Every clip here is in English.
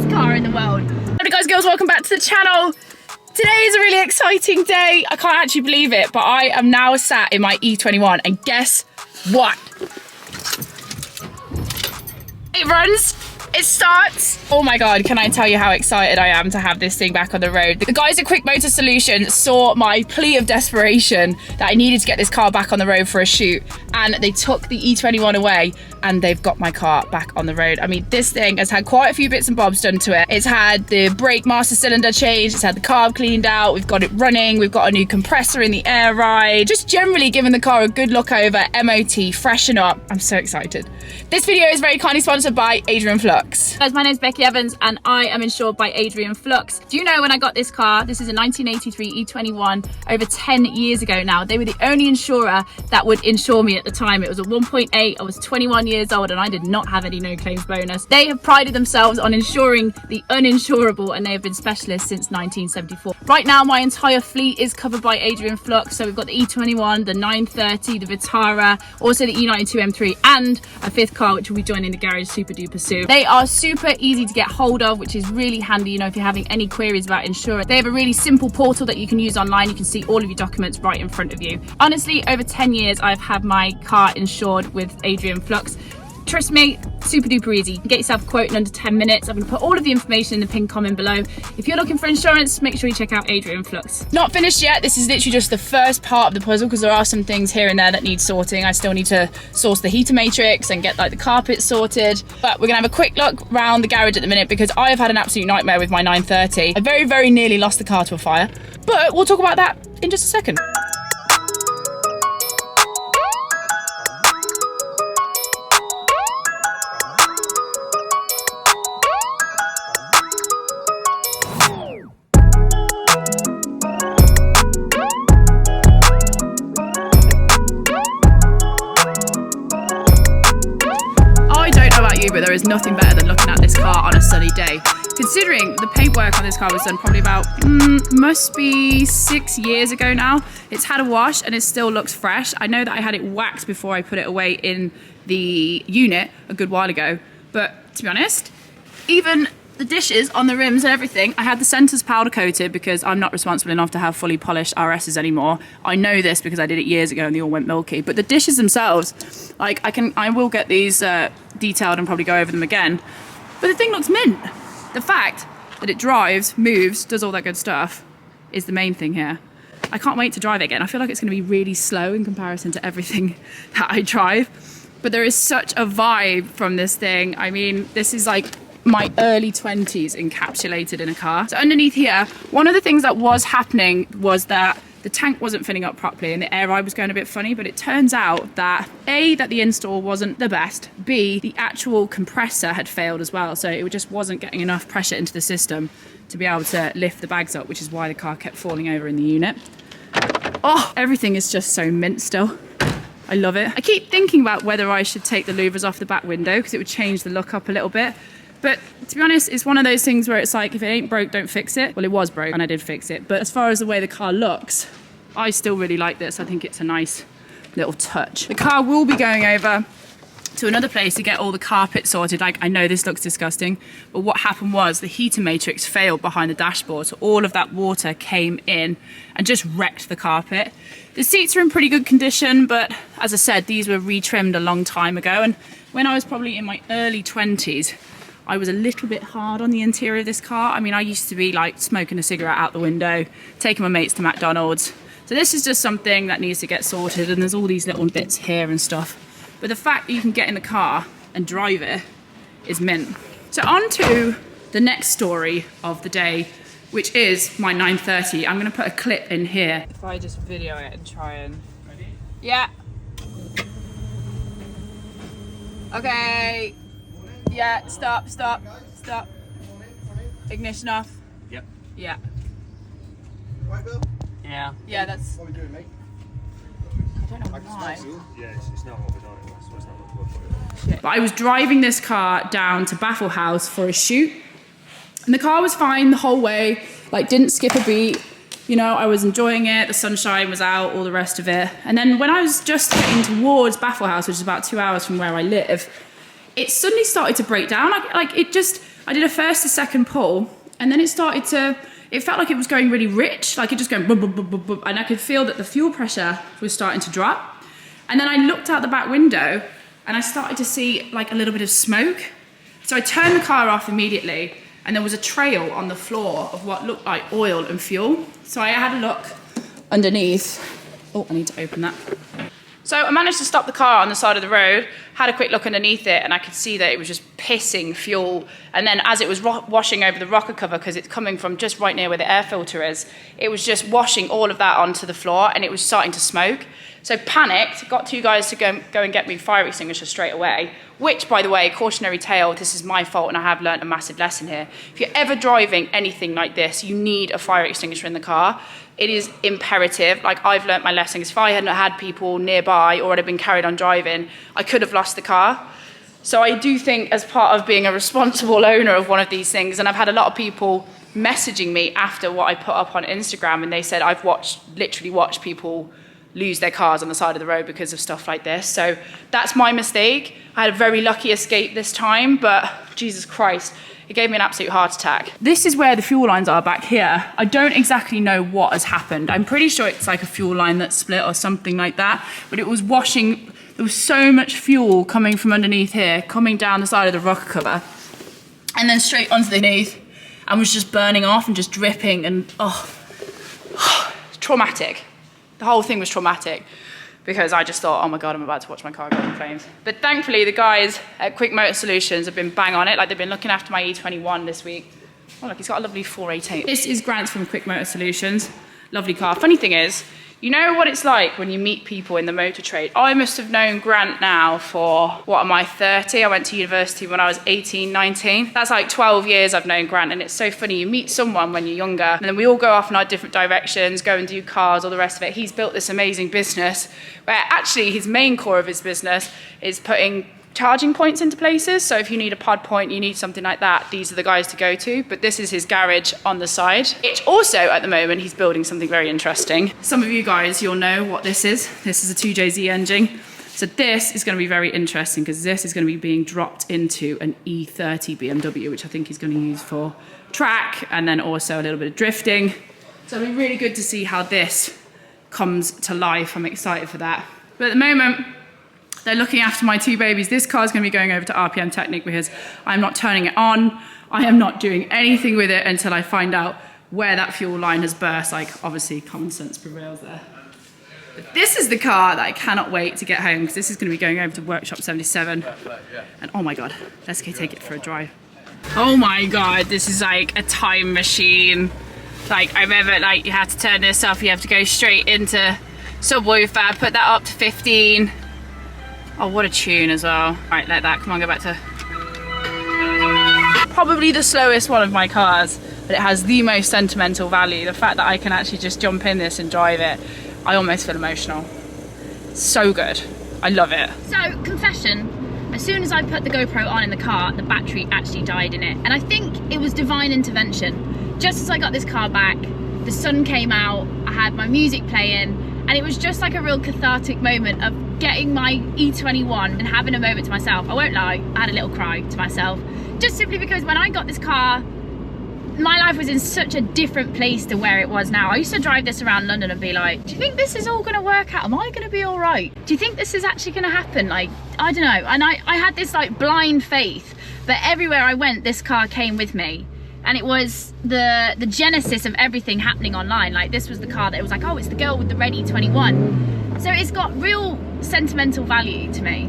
best car in the world. Hey guys, girls, welcome back to the channel. Today is a really exciting day. I can't actually believe it, but I am now sat in my E21 and guess what? It runs. It starts. Oh my God, can I tell you how excited I am to have this thing back on the road. The guys at Quick Motor Solutions saw my plea of desperation that I needed to get this car back on the road for a shoot, and they took the E21 away and they've got my car back on the road. I mean, this thing has had quite a few bits and bobs done to it. It's had the brake master cylinder changed, it's had the carb cleaned out, we've got it running, we've got a new compressor in the air ride, just generally giving the car a good look over, MOT, freshen up. I'm so excited. This video is very kindly sponsored by Adrian Flux. Guys, my name is Becky Evans and I am insured by Adrian Flux. Do you know when I got this car, this is a 1983 E21, over 10 years ago now. They were the only insurer that would insure me at the time. It was a 1.8, I was 21 years old and I did not have any no claims bonus. They have prided themselves on insuring the uninsurable and they have been specialists since 1974. Right now, my entire fleet is covered by Adrian Flux. So we've got the E21, the 930, the Vitara, also the E92 M3 and a fifth car which will be joining the garage super duper soon. They are super easy to get hold of, which is really handy, you know, if you're having any queries about insurance. They have a really simple portal that you can use online. You can see all of your documents right in front of you. Honestly, over 10 years, I've had my car insured with Adrian Flux. Trust me, super duper easy. You can get yourself a quote in under 10 minutes. I'm going to put all of the information in the pinned comment below. If you're looking for insurance, make sure you check out Adrian Flux. Not finished yet. This is literally just the first part of the puzzle because there are some things here and there that need sorting. I still need to source the heater matrix and get like the carpet sorted. But we're going to have a quick look around the garage at the minute because I have had an absolute nightmare with my 930. I very, very nearly lost the car to a fire. But we'll talk about that in just a second. But there is nothing better than looking at this car on a sunny day. Considering the paintwork on this car was done probably about, must be 6 years ago now. It's had a wash and it still looks fresh. I know that I had it waxed before I put it away in the unit a good while ago. But to be honest, even the dishes on the rims and everything, I had the centers powder coated because I'm not responsible enough to have fully polished RSs anymore. I know this because I did it years ago and they all went milky. But the dishes themselves, like I will get these detailed and probably go over them again. But the thing looks mint. The fact that it drives, moves, does all that good stuff is the main thing here. I can't wait to drive it again. I feel like it's going to be really slow in comparison to everything that I drive. But there is such a vibe from this thing. I mean, this is like my early 20s encapsulated in a car. So underneath here, one of the things that was happening was that the tank wasn't filling up properly and the air ride was going a bit funny, but it turns out that A, that the install wasn't the best, B, the actual compressor had failed as well, so it just wasn't getting enough pressure into the system to be able to lift the bags up, which is why the car kept falling over in the unit. Oh, everything is just so mint still. I love it. I keep thinking about whether I should take the louvers off the back window because it would change the look up a little bit. But to be honest, it's one of those things where it's like, if it ain't broke, don't fix it. Well, it was broke and I did fix it. But as far as the way the car looks, I still really like this. I think it's a nice little touch. The car will be going over to another place to get all the carpet sorted. Like, I know this looks disgusting, but what happened was the heater matrix failed behind the dashboard. So all of that water came in and just wrecked the carpet. The seats are in pretty good condition, but as I said, these were retrimmed a long time ago. And when I was probably in my early 20s, I was a little bit hard on the interior of this car. I mean, I used to be like smoking a cigarette out the window, taking my mates to McDonald's. So this is just something that needs to get sorted, and there's all these little bits here and stuff. But the fact that you can get in the car and drive it is mint. So on to the next story of the day, which is my 930. I'm gonna put a clip in here. If I just video it and try and... Ready? Yeah. Okay. Yeah, stop. Ignition off. Yep. Yeah. Right, Bill? Yeah. Yeah, that's... What are we doing, mate? I don't know why. Yeah, it's not overnight, so it's not good for it. But I was driving this car down to Baffle House for a shoot. And the car was fine the whole way, like didn't skip a beat. You know, I was enjoying it, the sunshine was out, all the rest of it. And then when I was just getting towards Baffle House, which is about 2 hours from where I live, it suddenly started to break down. Like it just, I did a first, a second pull, and then it started to, it felt like it was going really rich, like it just going boom, boom, boom, boom, boom, and I could feel that the fuel pressure was starting to drop. And then I looked out the back window and I started to see like a little bit of smoke. So I turned the car off immediately, and there was a trail on the floor of what looked like oil and fuel. So I had a look underneath. Oh, I need to open that. So I managed to stop the car on the side of the road, had a quick look underneath it, and I could see that it was just pissing fuel. And then as it was washing over the rocker cover, because it's coming from just right near where the air filter is, it was just washing all of that onto the floor, and it was starting to smoke. So panicked, got two guys to go and get me fire extinguisher straight away, which, by the way, cautionary tale, this is my fault and I have learnt a massive lesson here. If you're ever driving anything like this, you need a fire extinguisher in the car. It is imperative. Like, I've learnt my lesson, because if I hadn't had people nearby or had been carried on driving, I could have lost the car. So I do think, as part of being a responsible owner of one of these things, and I've had a lot of people messaging me after what I put up on Instagram, and they said, I've literally watched people lose their cars on the side of the road because of stuff like this. So that's my mistake. I had a very lucky escape this time, but Jesus Christ, it gave me an absolute heart attack. This is where the fuel lines are back here. I don't exactly know what has happened. I'm pretty sure it's like a fuel line that split or something like that, but it was washing, there was so much fuel coming from underneath here, coming down the side of the rocker cover, and then straight onto the underneath, and was just burning off and just dripping, and traumatic. The whole thing was traumatic, because I just thought, oh my God, I'm about to watch my car go in flames. But thankfully, the guys at Quick Motor Solutions have been bang on it. Like, they've been looking after my E21 this week. Oh, look, he's got a lovely 488. This is Grant's from Quick Motor Solutions. Lovely car. Funny thing is, you know what it's like when you meet people in the motor trade. I must have known Grant now for, what am I, 30? I went to university when I was 18, 19. That's like 12 years I've known Grant, and it's so funny. You meet someone when you're younger, and then we all go off in our different directions, go and do cars, all the rest of it. He's built this amazing business where actually his main core of his business is putting charging points into places. So if you need a pod point, you need something like that, these are the guys to go to. But this is his garage on the side. It also, at the moment, he's building something very interesting. Some of you guys, you'll know what this is. This is a 2JZ engine. So this is going to be very interesting, because this is going to be being dropped into an E30 BMW, which I think he's going to use for track and then also a little bit of drifting. So it'll be really good to see how this comes to life. I'm excited for that. But at the moment, they're looking after my two babies. This car is going to be going over to RPM Technic, because I'm not turning it on. I am not doing anything with it until I find out where that fuel line has burst. Like, obviously, common sense prevails there. But this is the car that I cannot wait to get home, because this is going to be going over to Workshop 77. And oh my God, let's go take it for a drive. Oh my God, this is like a time machine. Like, I remember, like, you have to turn this off. You have to go straight into subwoofer, put that up to 15. Oh, what a tune as well. Right, like that. Come on, go back to... Probably the slowest one of my cars, but it has the most sentimental value. The fact that I can actually just jump in this and drive it, I almost feel emotional. So good. I love it. So, confession, as soon as I put the GoPro on in the car, the battery actually died in it. And I think it was divine intervention. Just as I got this car back, the sun came out, I had my music playing, and it was just like a real cathartic moment of getting my E21 and having a moment to myself. I won't lie, I had a little cry to myself, just simply because when I got this car, my life was in such a different place to where it was now. I used to drive this around London and be like, do you think this is all gonna work out? Am I gonna be all right? Do you think this is actually gonna happen? Like, I don't know. And I had this like blind faith that everywhere I went, this car came with me. And it was the genesis of everything happening online. Like, this was the car that it was like, oh, it's the girl with the red E21. So it's got real sentimental value to me.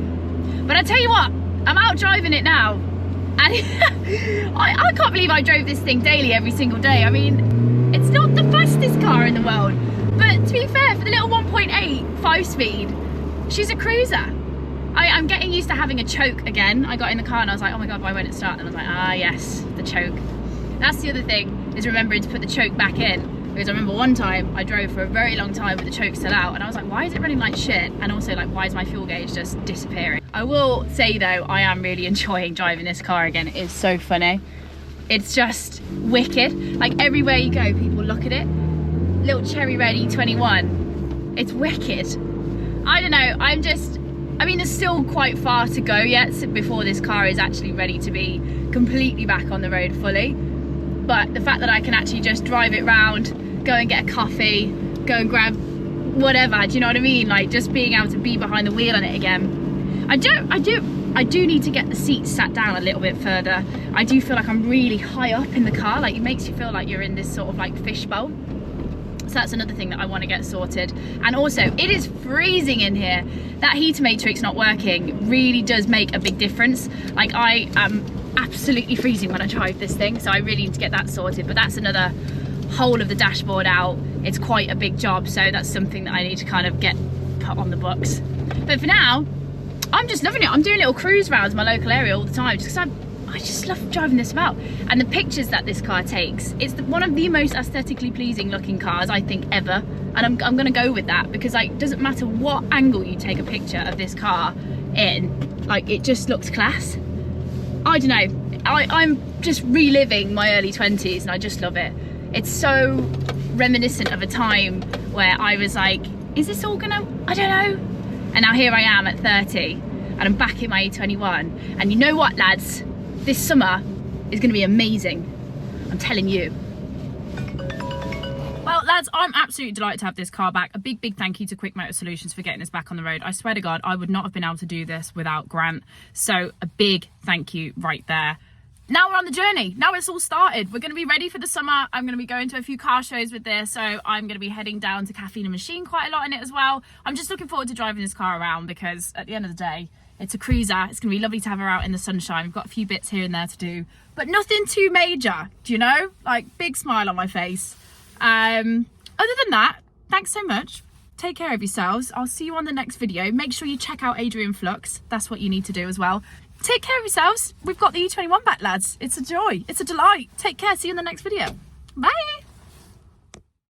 But I tell you what, I'm out driving it now, and I can't believe I drove this thing daily every single day. I mean, it's not the fastest car in the world, but to be fair, for the little 1.8 5-speed, she's a cruiser. I'm getting used to having a choke again. I got in the car and I was like, oh my God, why won't it start? And I was like, ah yes, the choke. That's the other thing, is remembering to put the choke back in. Because I remember one time I drove for a very long time with the choke still out, and I was like, why is it running like shit? And also, like, why is my fuel gauge just disappearing? I will say though, I am really enjoying driving this car again. It is so funny. It's just wicked. Like, everywhere you go, people look at it. Little cherry red E21. It's wicked. I don't know, I'm just I mean, there's still quite far to go yet before this car is actually ready to be completely back on the road fully. But the fact that I can actually just drive it round, go and get a coffee, go and grab whatever, do you know what I mean? Like, just being able to be behind the wheel on it again. I do need to get the seats sat down a little bit further. I do feel like I'm really high up in the car. Like, it makes you feel like you're in this sort of like fishbowl. So that's another thing that I want to get sorted. And also, it is freezing in here. That heater matrix not working really does make a big difference. Like, I am absolutely freezing when I drive this thing, so I really need to get that sorted. But that's another whole of the dashboard out. It's quite a big job, so that's something that I need to kind of get put on the books. But for now, I'm just loving it. I'm doing little cruise rounds my local area all the time just because I just love driving this about. And the pictures that this car takes, it's one of the most aesthetically pleasing looking cars I think ever. And I'm gonna go with that because, like, it doesn't matter what angle you take a picture of this car in, like, it just looks class. I don't know, I'm just reliving my early 20s and I just love it. It's so reminiscent of a time where I was like, is this all gonna, I don't know. And now here I am at 30 and I'm back in my E21. And you know what, lads? This summer is gonna be amazing. I'm telling you. Well, lads, I'm absolutely delighted to have this car back. A big thank you to Quick Motor Solutions for getting us back on the road. I swear to God, I would not have been able to do this without Grant. So a big thank you right there. Now we're on the journey. Now it's all started. We're going to be ready for the summer. I'm going to be going to a few car shows with this. So I'm going to be heading down to Caffeine and Machine quite a lot in it as well. I'm just looking forward to driving this car around because at the end of the day, it's a cruiser. It's going to be lovely to have her out in the sunshine. We've got a few bits here and there to do, but nothing too major. Do you know? Like, big smile on my face. Other than that, thanks so much. Take care of yourselves. I'll see you on the next video. Make sure you check out Adrian Flux. That's what you need to do as well. Take care of yourselves. We've got the E21 back, lads. It's a joy. It's a delight. Take care. See you in the next video. Bye.